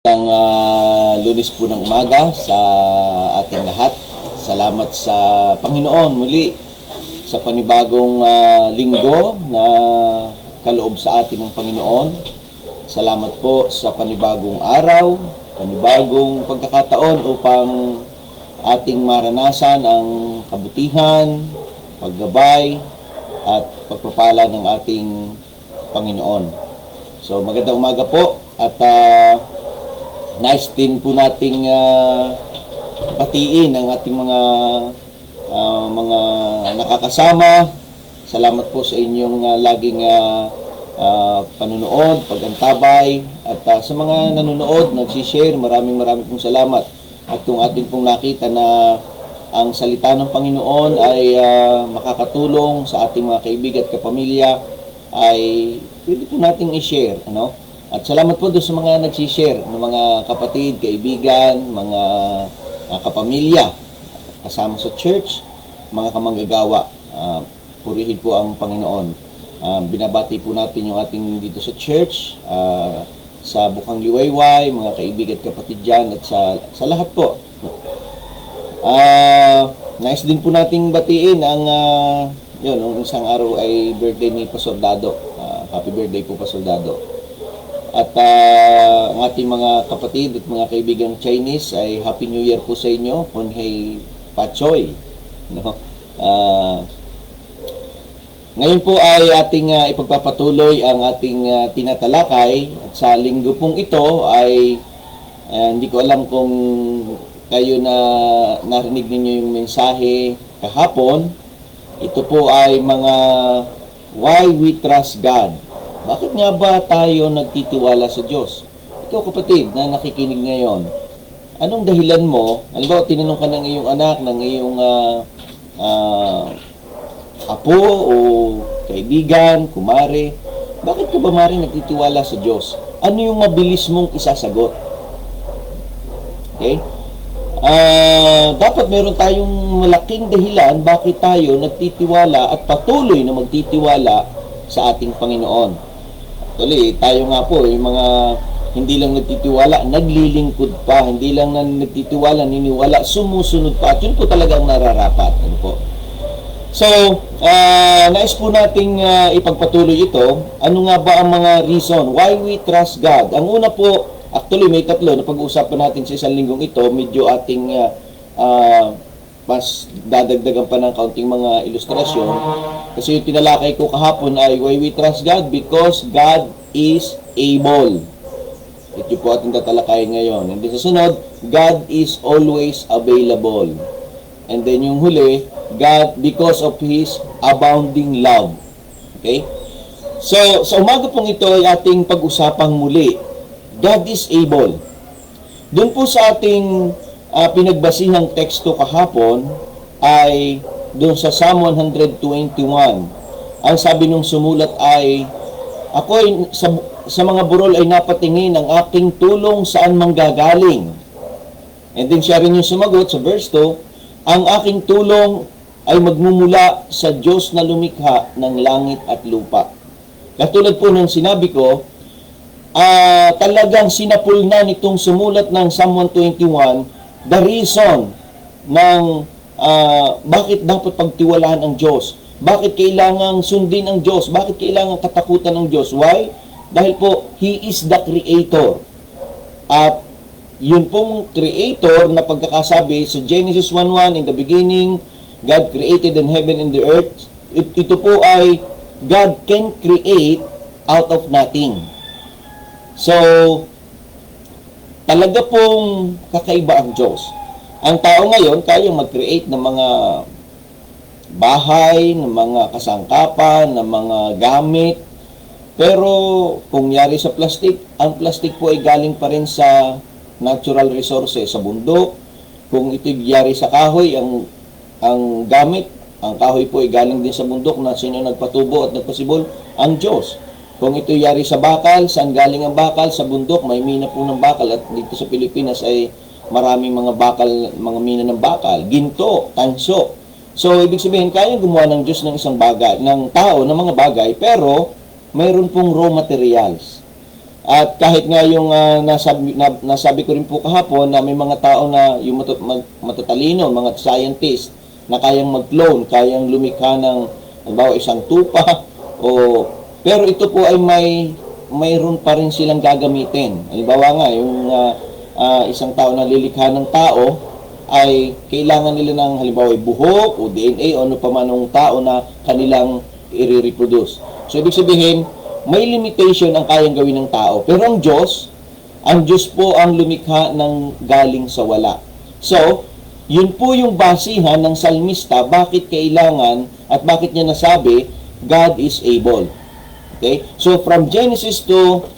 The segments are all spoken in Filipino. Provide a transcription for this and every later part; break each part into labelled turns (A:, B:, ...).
A: Ang Lunes po ng umaga sa ating lahat. Salamat sa Panginoon muli sa panibagong linggo na kaloob sa ating ng Panginoon. Salamat po sa panibagong araw, panibagong pagkakataon upang ating maranasan ang kabutihan, paggabay at pagpapala ng ating Panginoon. So magandang umaga po at nice din po nating batiin ang ating mga nakakasama. Salamat po sa inyong laging panunood, pagantabay, at sa mga nanonood, nagsishare, maraming pong salamat. At kung atin pong nakita na ang salita ng Panginoon ay makakatulong sa ating mga kaibigan at kapamilya, ay pwede po nating i-share, ano? At salamat po doon sa mga nagsishare, ng mga kapatid, kaibigan, mga kapamilya, kasama sa church, mga kamanggagawa. Purihin po ang Panginoon. Binabati po natin yung ating dito sa church, sa Bukang Liwayway, mga kaibigan at kapatid dyan, at sa lahat po. Nice din po nating batiin ang, yung isang araw ay birthday ni Pastor Dado. Happy birthday po, Pastor Dado. At ang ating mga kapatid at mga kaibigang Chinese ay Happy New Year po sa inyo. Konhei Pachoy. No? Ngayon po ay ating ipagpapatuloy ang ating tinatalakay. At sa linggo pong ito ay hindi ko alam kung kayo na narinig ninyo yung mensahe kahapon. Ito po ay mga Why We Trust God. Bakit nga ba tayo nagtitiwala sa Diyos? Ikaw kapatid na nakikinig ngayon, anong dahilan mo? Halimbawa, tinanong ka ng iyong anak, ng iyong apo o kaibigan, kumare, bakit ka ba mari nagtitiwala sa Diyos? Ano yung mabilis mong isasagot? Okay? Dapat meron tayong malaking dahilan bakit tayo nagtitiwala at patuloy na magtitiwala sa ating Panginoon. Actually, tayo nga po, yung mga hindi lang nagtitiwala, naglilingkod pa, hindi lang nagtitiwala, niniwala, sumusunod pa. At yun po talagang nararapat. Ano po? So, nais po nating ipagpatuloy ito. Ano nga ba ang mga reason why we trust God? Ang una po, actually may tatlo na pag-uusapan natin sa isang linggong ito, medyo ating mas dadagdagan pa ng kaunting mga ilustrasyon. Kasi yung tinalakay ko kahapon ay why we trust God? Because God is able. Ito po ating tatalakayin ngayon. And then sa sunod, God is always available. And then yung huli, God because of His abounding love. Okay? So, sa umaga pong ito ay ating pag-usapang muli. God is able. Doon po sa ating pinagbasihang teksto kahapon ay doon sa Psalm 121. Ang sabi nung sumulat ay, ako ay sa mga burol ay napatingin ang aking tulong saan manggagaling. And then siya rin yung sumagot sa verse 2, ang aking tulong ay magmumula sa Diyos na lumikha ng langit at lupa. Katulad po nung sinabi ko, talagang sinapul na nitong sumulat ng Psalm 121 the reason ng bakit dapat pagtiwalaan ang Diyos. Bakit kailangang sundin ang Diyos? Bakit kailangang katakutan ng Diyos? Why? Dahil po, He is the Creator. At yun pong Creator na pagkakasabi sa Genesis 1:1, in the beginning, God created the heaven and the earth. Ito po ay God can create out of nothing. So, talaga pong kakaiba ang Diyos. Ang tao ngayon, kayang mag-create ng mga bahay, ng mga kasangkapan, ng mga gamit. Pero kung yari sa plastic, ang plastic po ay galing pa rin sa natural resources, sa bundok. Kung ito yari sa kahoy, ang gamit, ang kahoy po ay galing din sa bundok na sino nagpatubo at nagpasibol? Ang Diyos. Kung ito yari sa bakal, saan galing ang bakal? Sa bundok, may mina po ng bakal. At dito sa Pilipinas ay maraming mga bakal, mga mina ng bakal. Ginto, tanso. So, ibig sabihin, kaya gumawa ng Diyos ng isang bagay, ng tao, ng mga bagay, pero mayroon pong raw materials. At kahit nga yung nasabi ko rin po kahapon na may mga tao na yung matatalino, mga scientist na kayang mag-clone, kayang lumikha ng halimbawa isang tupa pero ito po ay mayroon pa rin silang gagamitin. Halimbawa nga yung isang tao na lilikha ng tao ay kailangan nila ng halimbawa buhok o DNA o ano pa man ng tao na kanilang i-reproduce. So ibig sabihin, may limitation ang kayang gawin ng tao. Pero ang Diyos po ang lumikha ng galing sa wala. So, yun po yung basihan ng salmista, bakit kailangan at bakit niya nasabi, God is able. Okay? So, from Genesis to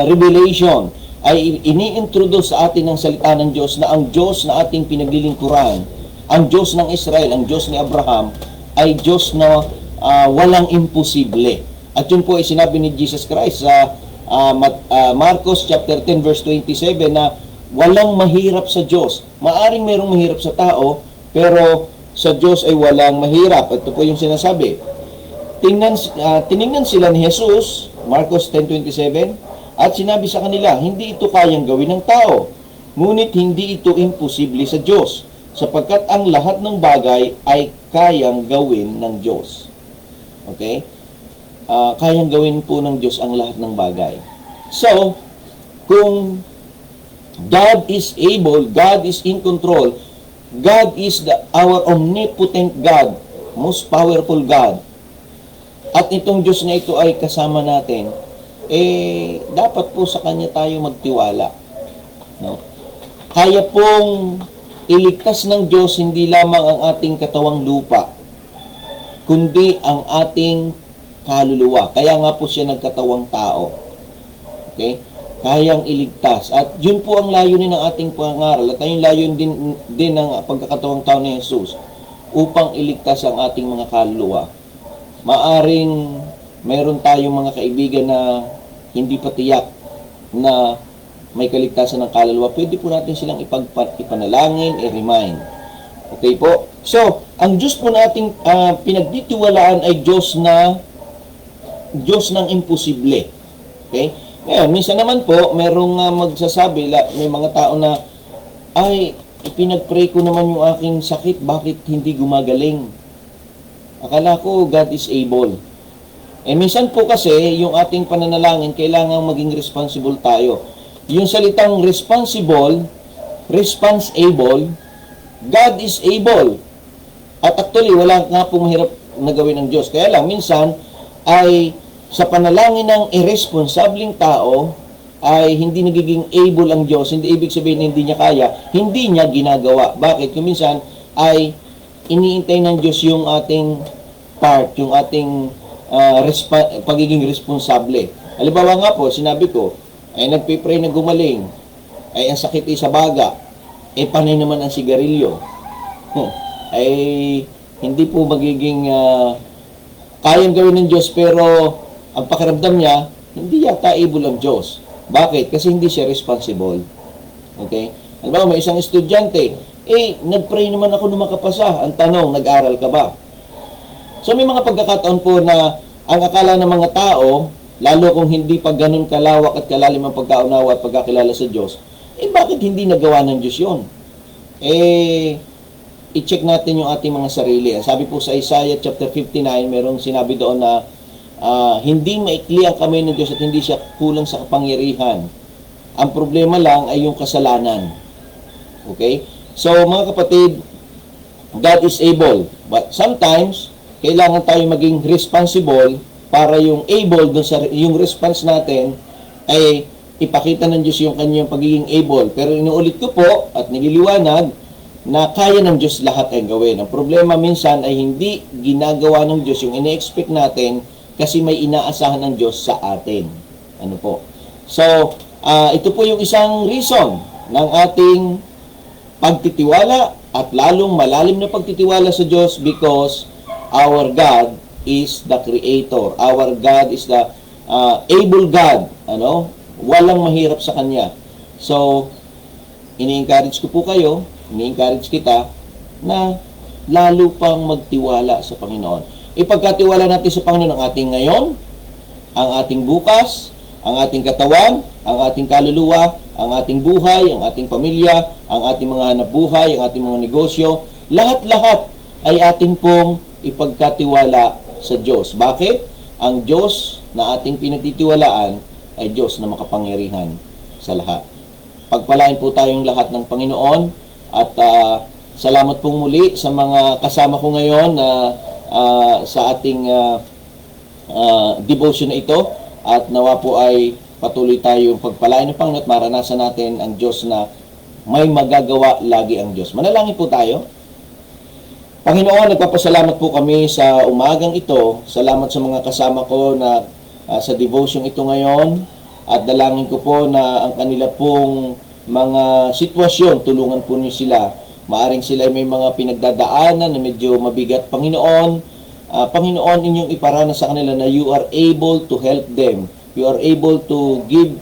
A: Revelation, ay ini-introduce sa atin ng salita ng Diyos na ang Diyos na ating pinaglilingkuran, ang Diyos ng Israel, ang Diyos ni Abraham, ay Diyos na walang imposible. At yun po ay sinabi ni Jesus Christ sa Marcos chapter 10 verse 27 na walang mahirap sa Diyos. Maaring mayroong mahirap sa tao, pero sa Diyos ay walang mahirap. Ito po yung sinasabi. Tiningnan sila ni Jesus, Marcos 10:27, at sinabi sa kanila, hindi ito kayang gawin ng tao, ngunit hindi ito imposible sa Diyos, sapagkat ang lahat ng bagay ay kayang gawin ng Diyos. Okay? Kayang gawin po ng Diyos ang lahat ng bagay. So, kung God is able, God is in control, God is our omnipotent God, most powerful God, at itong Diyos na ito ay kasama natin, dapat po sa Kanya tayo magtiwala. No? Kaya pong iligtas ng Diyos hindi lamang ang ating katawang lupa, kundi ang ating kaluluwa. Kaya nga po siya nagkatawang tao. Okay? Kayang iligtas. At yun po ang layunin ng ating pangaral. At yung layunin din ng pagkakatawang tao ni Jesus upang iligtas ang ating mga kaluluwa. Maaring mayroon tayong mga kaibigan na hindi pa tiyak na may kaligtasan ng kaluluwa. Pwede po natin silang ipanalangin, i-remind. Okay po? So, ang Diyos po nating pinagtitiwalaan ay Diyos ng imposible. Okay? Ngayon, minsan naman po, merong magsasabi, may mga tao na, ay, ipinag-pray ko naman yung aking sakit, bakit hindi gumagaling? Akala ko, God is able. Minsan po kasi, yung ating pananalangin, kailangan maging responsible tayo. Yung salitang responsible, response-able, God is able. At actually, wala nga pong mahirap na gawin ng Diyos. Kaya lang, minsan, ay sa panalangin ng irresponsableng tao ay hindi nagiging able ang Diyos. Hindi ibig sabihin hindi niya kaya, hindi niya ginagawa. Bakit? Kung minsan ay iniintay ng Diyos yung ating part, yung ating pagiging responsable. Halimbawa nga po, sinabi ko, ay nagpipray na gumaling, ay ang sakit ay sa baga, panay naman ang sigarilyo. Ay hindi po magiging kayang gawin ng Diyos, pero ang pakiramdam niya, hindi yata able ang Diyos. Bakit? Kasi hindi siya responsible. Okay? Halimbawa, may isang estudyante, nag-pray naman ako nung makapasa. Ang tanong, nag-aral ka ba? So, may mga pagkakataon po na ang akala ng mga tao, lalo kung hindi pa ganun kalawak at kalalim ang pagkaunawa at pagkakilala sa Diyos, bakit hindi nagawa ng Diyos yun? I-check natin yung ating mga sarili. Sabi po sa Isaiah chapter 59, merong sinabi doon na hindi maikli ang kamay ng Diyos at hindi siya kulang sa kapangyarihan. Ang problema lang ay yung kasalanan. Okay? So, mga kapatid, God is able. But sometimes, kailangan tayo maging responsible para yung able, yung response natin, ay ipakita ng Diyos yung kanyang pagiging able. Pero inuulit ko po at nililiwanag na kaya ng Diyos lahat ay gawin. Ang problema minsan ay hindi ginagawa ng Diyos yung ine-expect natin kasi may inaasahan ng Diyos sa atin. Ano po? So, ito po yung isang reason ng ating pagtitiwala at lalong malalim na pagtitiwala sa Diyos because our God is the Creator. Our God is the able God. Ano? Walang mahirap sa Kanya. So, ini-encourage ko po kayo, ini-encourage kita na lalo pang magtiwala sa Panginoon. Ipagkatiwala natin sa Panginoon ang ating ngayon, ang ating bukas, ang ating katawan, ang ating kaluluwa, ang ating buhay, ang ating pamilya, ang ating mga hanapbuhay, ang ating mga negosyo, lahat-lahat ay ating pong ipagkatiwala sa Diyos. Bakit? Ang Diyos na ating pinagtitiwalaan ay Diyos na makapangyarihan sa lahat. Pagpalain po tayong lahat ng Panginoon at salamat pong muli sa mga kasama ko ngayon na sa ating devotion na ito, at nawa po ay patuloy tayong pagpalain ng Panginoon at maranasan natin ang Diyos na may magagawa lagi ang Diyos. Manalangin po tayo. Panginoon, nagpapasalamat po kami sa umagang ito. Salamat sa mga kasama ko na sa devotion ito ngayon, at dalangin ko po na ang kanila pong mga sitwasyon, tulungan po niyo sila. Maaring sila may mga pinagdadaanan na medyo mabigat. Panginoon, Panginoon, inyong iparana sa kanila na you are able to help them. You are able to give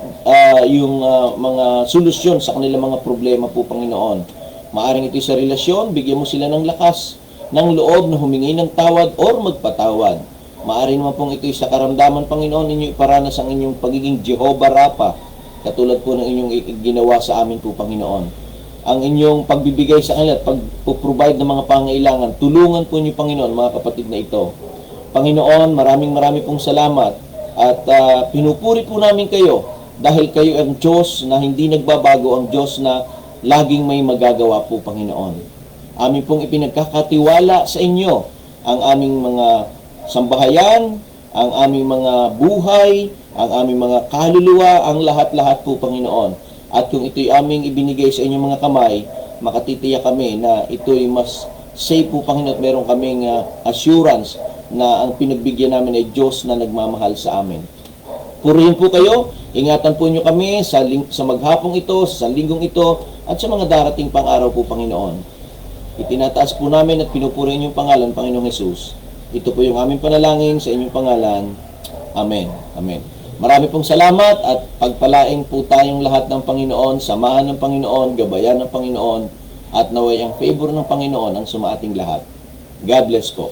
A: yung mga solusyon sa kanilang mga problema po, Panginoon. Maaring ito sa relasyon, bigyan mo sila ng lakas, ng loob na humingi ng tawad or magpatawad. Maaring naman pong ito sa karamdaman, Panginoon, inyong iparanas ang inyong pagiging Jehovah Rapha, katulad po ng inyong ginawa sa amin po, Panginoon. Ang inyong pagbibigay sa kanila at pag-provide ng mga pangailangan, tulungan po niyo, Panginoon, mga kapatid na ito. Panginoon, maraming pong salamat at pinupuri po namin kayo dahil kayo ang Diyos na hindi nagbabago, ang Diyos na laging may magagawa po, Panginoon. Amin pong ipinagkakatiwala sa inyo ang aming mga sambahayan, ang aming mga buhay, ang aming mga kaluluwa, ang lahat-lahat po, Panginoon. At kung ito'y aming ibinigay sa inyong mga kamay, makatitiyak kami na ito'y mas safe po, Panginoon, at meron kaming assurance na ang pinagbigyan namin ay Diyos na nagmamahal sa amin. Purihin po kayo, ingatan po nyo kami sa maghapong ito, sa linggong ito, at sa mga darating pang araw po, Panginoon. Itinataas po namin at pinupurihin yung pangalan, Panginoong Jesus. Ito po yung aming panalangin sa inyong pangalan. Amen. Amen. Marami pong salamat at pagpalain po tayong lahat ng Panginoon, samahan ng Panginoon, gabayan ng Panginoon, at naway ang favor ng Panginoon ang sumaating lahat. God bless po.